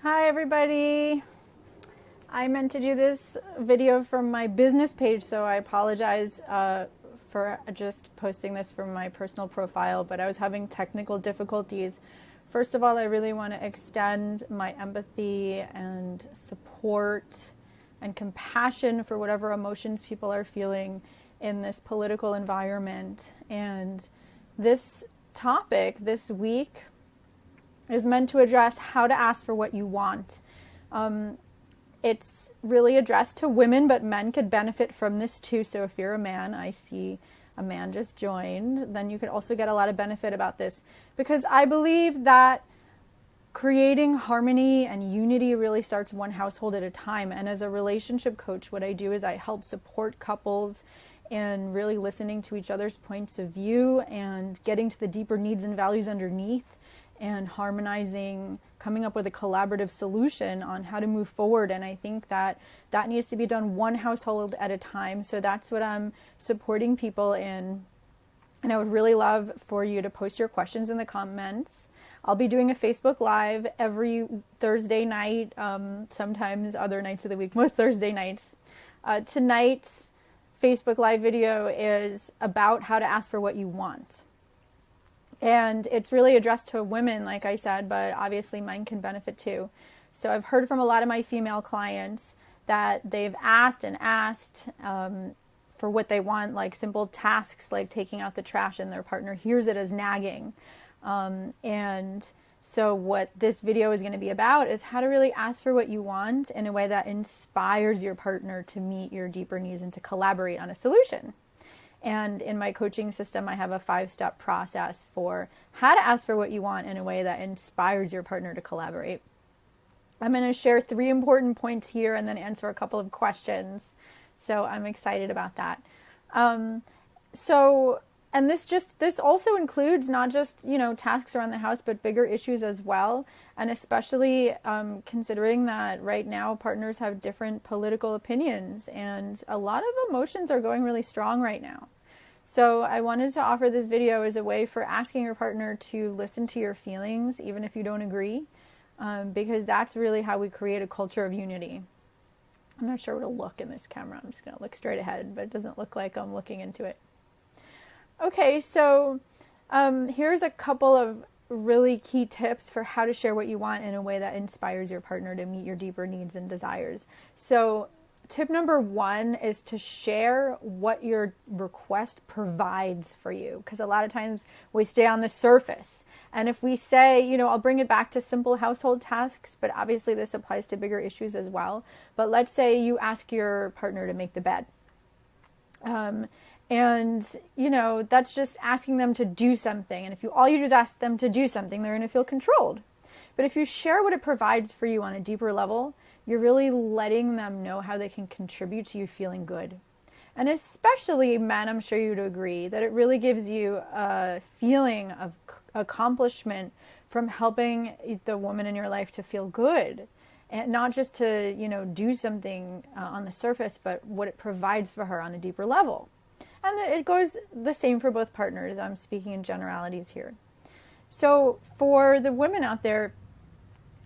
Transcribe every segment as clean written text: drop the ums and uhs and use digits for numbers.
Hi everybody. I meant to do this video from my business page, so I apologize for just posting this from my personal profile, but I was having technical difficulties. First of all, I really want to extend my empathy and support and compassion for whatever emotions people are feeling in this political environment. And this topic this week is meant to address how to ask for what you want. It's really addressed to women, but men could benefit from this too. So if you're a man, I see a man just joined, then you could also get a lot of benefit about this, because I believe that creating harmony and unity really starts one household at a time. And as a relationship coach, what I do is I help support couples in really listening to each other's points of view and getting to the deeper needs and values underneath, and harmonizing, coming up with a collaborative solution on how to move forward. And I think that that needs to be done one household at a time. So that's what I'm supporting people in. And I would really love for you to post your questions in the comments. I'll be doing a Facebook Live every Thursday night, sometimes other nights of the week, most Thursday nights. Tonight's Facebook Live video is about how to ask for what you want. And it's really addressed to women, like I said, but obviously men can benefit too. So I've heard from a lot of my female clients that they've asked and asked for what they want, like simple tasks like taking out the trash, and their partner hears it as nagging. And so what this video is going to be about is how to really ask for what you want in a way that inspires your partner to meet your deeper needs and to collaborate on a solution. And in my coaching system, I have a 5-step process for how to ask for what you want in a way that inspires your partner to collaborate. I'm going to share 3 important points here and then answer a couple of questions. So I'm excited about that. And this also includes not just, tasks around the house, but bigger issues as well. And especially considering that right now partners have different political opinions and a lot of emotions are going really strong right now. So I wanted to offer this video as a way for asking your partner to listen to your feelings, even if you don't agree, because that's really how we create a culture of unity. I'm not sure what it'll look in this camera. I'm just going to look straight ahead, but it doesn't look like I'm looking into it. Okay, so here's a couple of really key tips for how to share what you want in a way that inspires your partner to meet your deeper needs and desires. So tip number 1 is to share what your request provides for you, because a lot of times we stay on the surface. And if we say, I'll bring it back to simple household tasks, but obviously this applies to bigger issues as well. But let's say you ask your partner to make the bed. And, that's just asking them to do something. And if all you do is ask them to do something, they're going to feel controlled. But if you share what it provides for you on a deeper level, you're really letting them know how they can contribute to you feeling good. And especially men, I'm sure you'd agree that it really gives you a feeling of accomplishment from helping the woman in your life to feel good. And not just to, do something on the surface, but what it provides for her on a deeper level. And it goes the same for both partners. I'm speaking in generalities here. So for the women out there,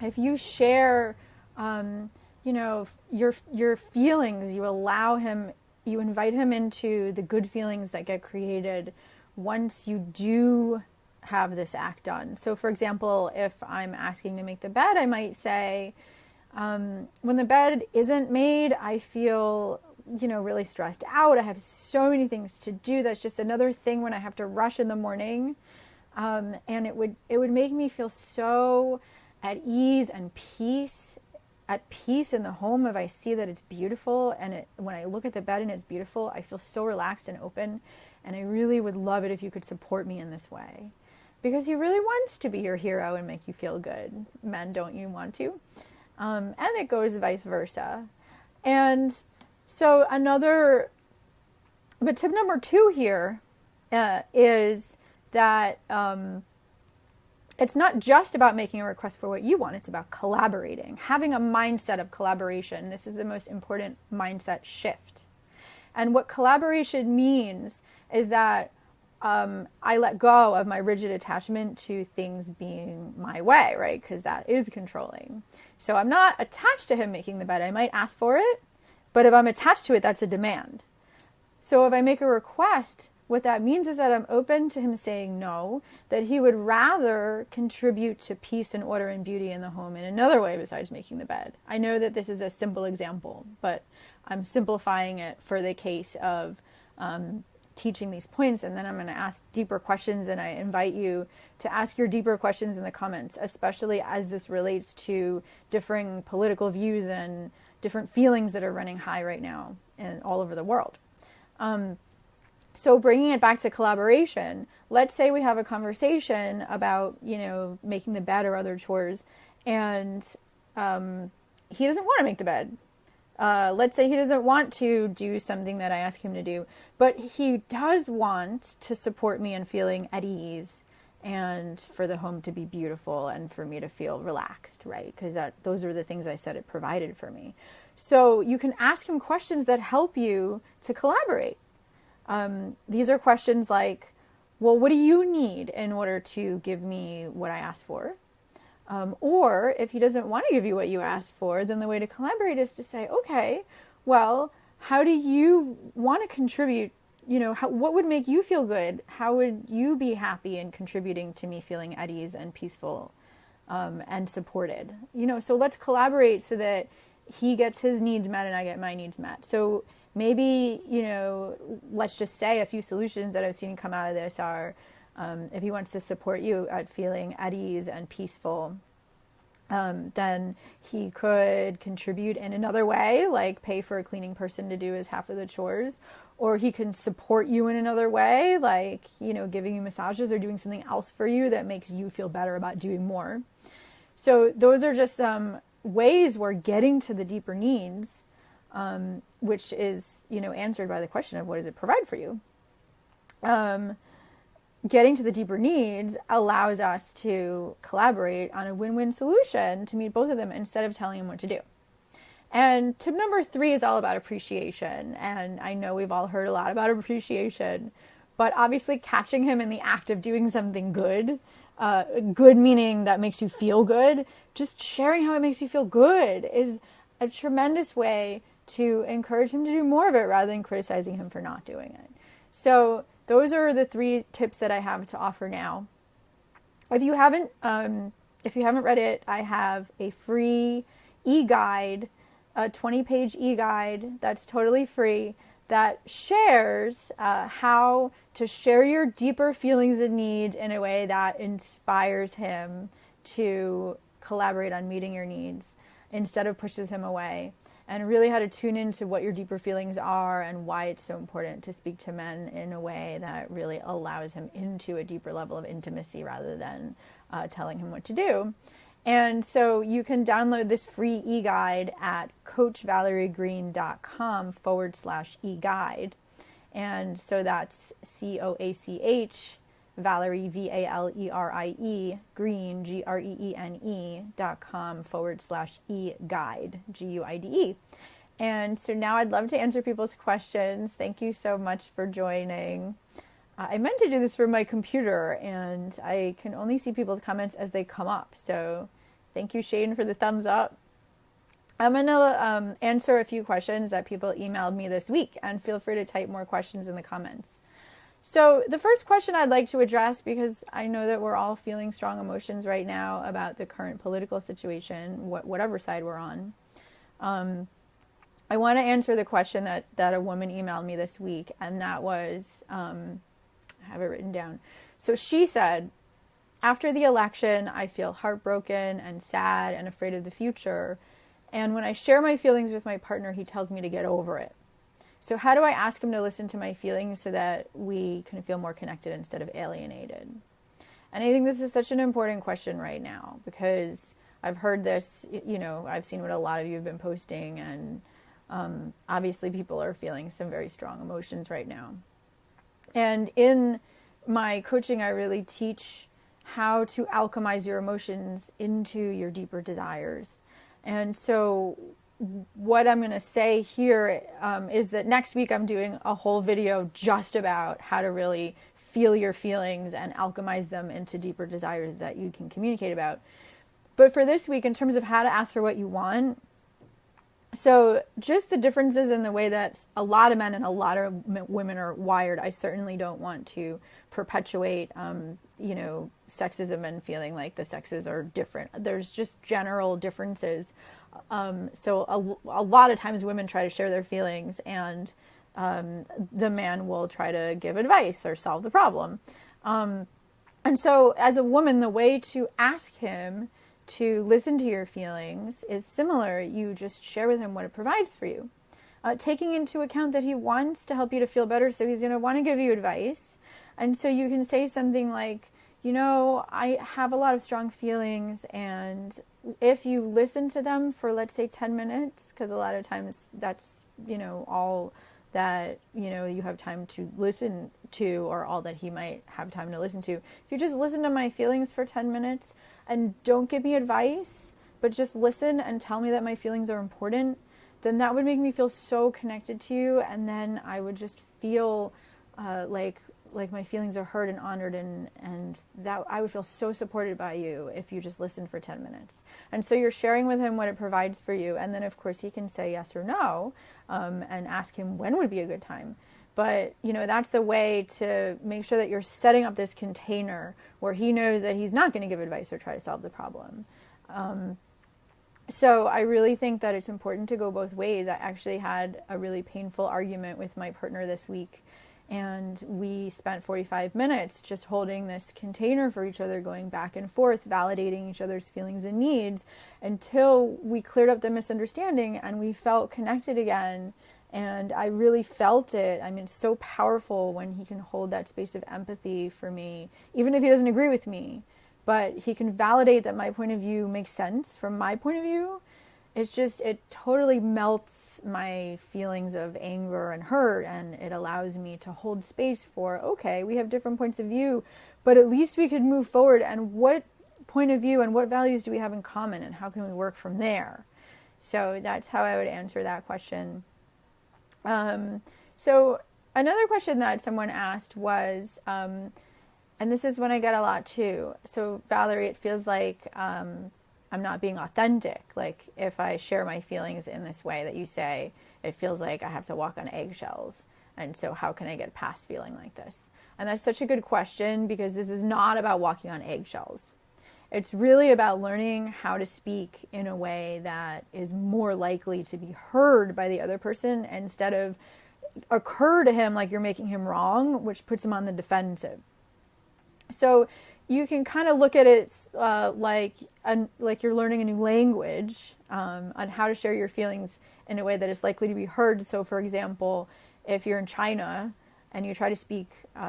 if you share, your feelings, you allow him, you invite him into the good feelings that get created once you do have this act done. So for example, if I'm asking to make the bed, I might say, when the bed isn't made, I feel really stressed out. I have so many things to do. That's just another thing when I have to rush in the morning. And it would make me feel so at ease and at peace in the home if I see that it's beautiful. And when I look at the bed and it's beautiful, I feel so relaxed and open. And I really would love it if you could support me in this way. Because he really wants to be your hero and make you feel good. Men, don't you want to? And it goes vice versa. And so but tip number 2 here is that it's not just about making a request for what you want. It's about collaborating, having a mindset of collaboration. This is the most important mindset shift. And what collaboration means is that I let go of my rigid attachment to things being my way, right? Because that is controlling. So I'm not attached to him making the bed. I might ask for it, but if I'm attached to it, that's a demand. So if I make a request, what that means is that I'm open to him saying no, that he would rather contribute to peace and order and beauty in the home in another way besides making the bed. I know that this is a simple example, but I'm simplifying it for the case of teaching these points, and then I'm going to ask deeper questions, and I invite you to ask your deeper questions in the comments, especially as this relates to differing political views and different feelings that are running high right now and all over the world. So bringing it back to collaboration, let's say we have a conversation about, making the bed or other chores, and he doesn't want to make the bed. Let's say he doesn't want to do something that I ask him to do, but he does want to support me in feeling at ease and for the home to be beautiful and for me to feel relaxed, right? Because those are the things I said it provided for me. So you can ask him questions that help you to collaborate. These are questions like, well, what do you need in order to give me what I asked for? Or if he doesn't want to give you what you asked for, then the way to collaborate is to say, okay, well, how do you want to contribute? What would make you feel good? How would you be happy in contributing to me feeling at ease and peaceful, and supported? So let's collaborate so that he gets his needs met and I get my needs met. So maybe, let's just say a few solutions that I've seen come out of this are, if he wants to support you at feeling at ease and peaceful, then he could contribute in another way, like pay for a cleaning person to do his half of the chores, or he can support you in another way, like, giving you massages or doing something else for you that makes you feel better about doing more. So those are just some ways we're getting to the deeper needs, which is, answered by the question of what does it provide for you? Getting to the deeper needs allows us to collaborate on a win-win solution to meet both of them instead of telling him what to do. And tip number 3 is all about appreciation. And I know we've all heard a lot about appreciation, but obviously catching him in the act of doing something good, good meaning that makes you feel good, just sharing how it makes you feel good is a tremendous way to encourage him to do more of it rather than criticizing him for not doing it. So those are the 3 tips that I have to offer now. If you haven't read it, I have a free e-guide, a 20-page e-guide that's totally free that shares how to share your deeper feelings and needs in a way that inspires him to collaborate on meeting your needs instead of pushes him away, and really how to tune into what your deeper feelings are and why it's so important to speak to men in a way that really allows him into a deeper level of intimacy rather than telling him what to do. And so you can download this free e-guide at coachvaleriegreen.com/e-guide. And so that's COACH, Valerie, VALERIE, Green, GREENE.com/e-guide, GUIDE. And so now I'd love to answer people's questions. Thank you so much for joining. I meant to do this from my computer, and I can only see people's comments as they come up. So thank you, Shane, for the thumbs up. I'm going to answer a few questions that people emailed me this week, and feel free to type more questions in the comments. So the first question I'd like to address, because I know that we're all feeling strong emotions right now about the current political situation, whatever side we're on. I want to answer the question that a woman emailed me this week, and that was, I have it written down. So she said, after the election, I feel heartbroken and sad and afraid of the future. And when I share my feelings with my partner, he tells me to get over it. So how do I ask him to listen to my feelings so that we can feel more connected instead of alienated? And I think this is such an important question right now, because I've heard this, I've seen what a lot of you have been posting, and obviously people are feeling some very strong emotions right now. And in my coaching, I really teach how to alchemize your emotions into your deeper desires. And so what I'm going to say here is that next week I'm doing a whole video just about how to really feel your feelings and alchemize them into deeper desires that you can communicate about. But for this week, in terms of how to ask for what you want, so just the differences in the way that a lot of men and a lot of women are wired. I certainly don't want to perpetuate, sexism and feeling like the sexes are different. There's just general differences. So a lot of times women try to share their feelings, and the man will try to give advice or solve the problem. And so as a woman, the way to ask him to listen to your feelings is similar. You just share with him what it provides for you, taking into account that he wants to help you to feel better, so he's going to want to give you advice. And so you can say something like, I have a lot of strong feelings, and if you listen to them for, let's say, 10 minutes, because a lot of times that's, all that, you have time to listen to, or all that he might have time to listen to. If you just listen to my feelings for 10 minutes and don't give me advice, but just listen and tell me that my feelings are important, then that would make me feel so connected to you. And then I would just feel like my feelings are heard and honored, and that I would feel so supported by you if you just listened for 10 minutes. And so you're sharing with him what it provides for you. And then of course he can say yes or no, and ask him when would be a good time. But, that's the way to make sure that you're setting up this container where he knows that he's not going to give advice or try to solve the problem. So I really think that it's important to go both ways. I actually had a really painful argument with my partner this week, and we spent 45 minutes just holding this container for each other, going back and forth, validating each other's feelings and needs until we cleared up the misunderstanding and we felt connected again. And I really felt it. I mean, it's so powerful when he can hold that space of empathy for me, even if he doesn't agree with me. But he can validate that my point of view makes sense from my point of view. It totally melts my feelings of anger and hurt, and it allows me to hold space for, okay, we have different points of view, but at least we could move forward. And what point of view and what values do we have in common, and how can we work from there? So that's how I would answer that question. So another question that someone asked was, and this is one I get a lot too. So Valerie, it feels like I'm not being authentic. Like if I share my feelings in this way that you say, it feels like I have to walk on eggshells. And so how can I get past feeling like this? And that's such a good question, because this is not about walking on eggshells. It's really about learning how to speak in a way that is more likely to be heard by the other person, instead of occur to him like you're making him wrong, which puts him on the defensive. So you can kind of look at it like you're learning a new language, on how to share your feelings in a way that is likely to be heard. So for example, if you're in China and you try to speak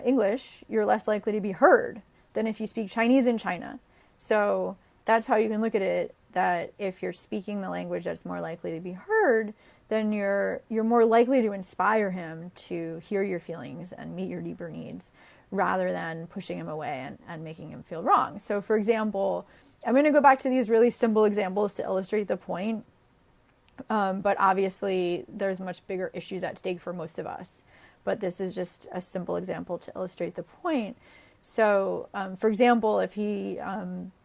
English, you're less likely to be heard than if you speak Chinese in China. So that's how you can look at it, that if you're speaking the language that's more likely to be heard, then you're more likely to inspire him to hear your feelings and meet your deeper needs, rather than pushing him away and making him feel wrong. So for example, I'm going to go back to these really simple examples to illustrate the point. But obviously there's much bigger issues at stake for most of us. But this is just a simple example to illustrate the point. So for example, if he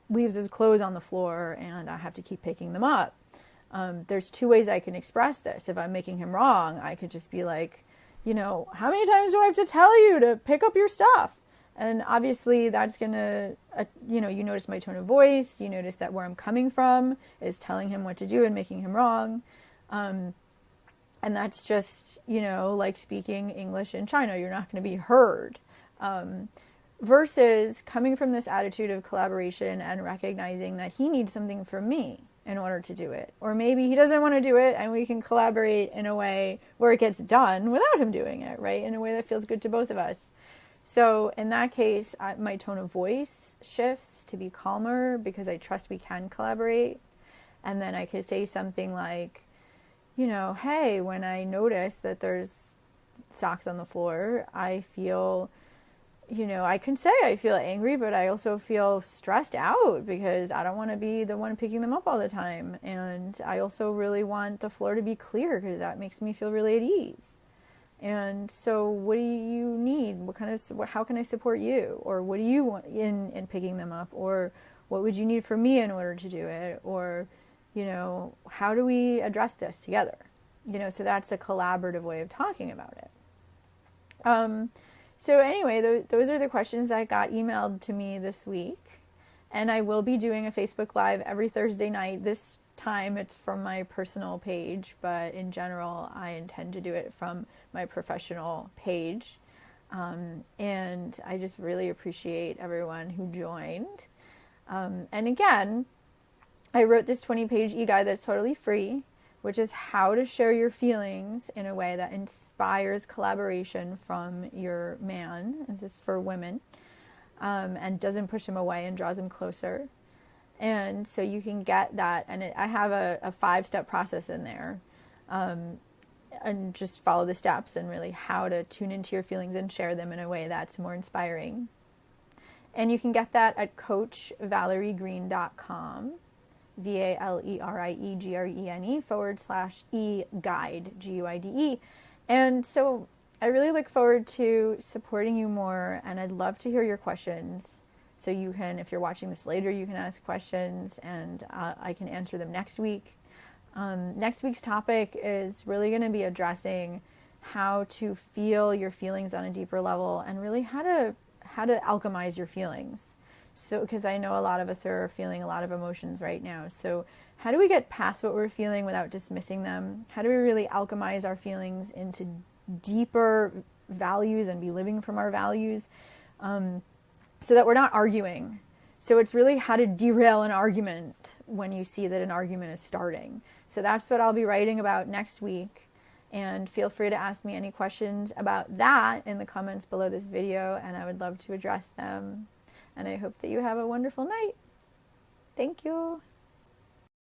leaves his clothes on the floor and I have to keep picking them up, there's two ways I can express this. If I'm making him wrong, I could just be like, how many times do I have to tell you to pick up your stuff? And obviously that's going to, you notice my tone of voice. You notice that where I'm coming from is telling him what to do and making him wrong. And that's just, like speaking English in China. You're not going to be heard. Versus coming from this attitude of collaboration and recognizing that he needs something from me in order to do it. Or maybe he doesn't want to do it and we can collaborate in a way where it gets done without him doing it, right? In a way that feels good to both of us. So in that case, my tone of voice shifts to be calmer because I trust we can collaborate. And then I could say something like, hey, when I notice that there's socks on the floor, I feel I can say I feel angry, but I also feel stressed out because I don't want to be the one picking them up all the time. And I also really want the floor to be clear because that makes me feel really at ease. And so what do you need? How can I support you? Or what do you want in picking them up? Or what would you need from me in order to do it? Or, how do we address this together? So that's a collaborative way of talking about it. So anyway, those are the questions that got emailed to me this week. And I will be doing a Facebook Live every Thursday night. This time it's from my personal page, but in general, I intend to do it from my professional page. And I just really appreciate everyone who joined. And again, I wrote this 20-page e-guide that's totally free, which is how to share your feelings in a way that inspires collaboration from your man. This is for women, and doesn't push him away and draws him closer. And so you can get that. And I have a 5-step process in there. And just follow the steps and really how to tune into your feelings and share them in a way that's more inspiring. And you can get that at coachvaleriegreen.com. VALERIEGRENE /e-guide, And so I really look forward to supporting you more, and I'd love to hear your questions. So you can, if you're watching this later, you can ask questions, and I can answer them next week. Next week's topic is really going to be addressing how to feel your feelings on a deeper level, and really how to alchemize your feelings. So, because I know a lot of us are feeling a lot of emotions right now. So how do we get past what we're feeling without dismissing them? How do we really alchemize our feelings into deeper values and be living from our values, so that we're not arguing? So it's really how to derail an argument when you see that an argument is starting. So that's what I'll be writing about next week. And feel free to ask me any questions about that in the comments below this video, and I would love to address them. And I hope that you have a wonderful night. Thank you.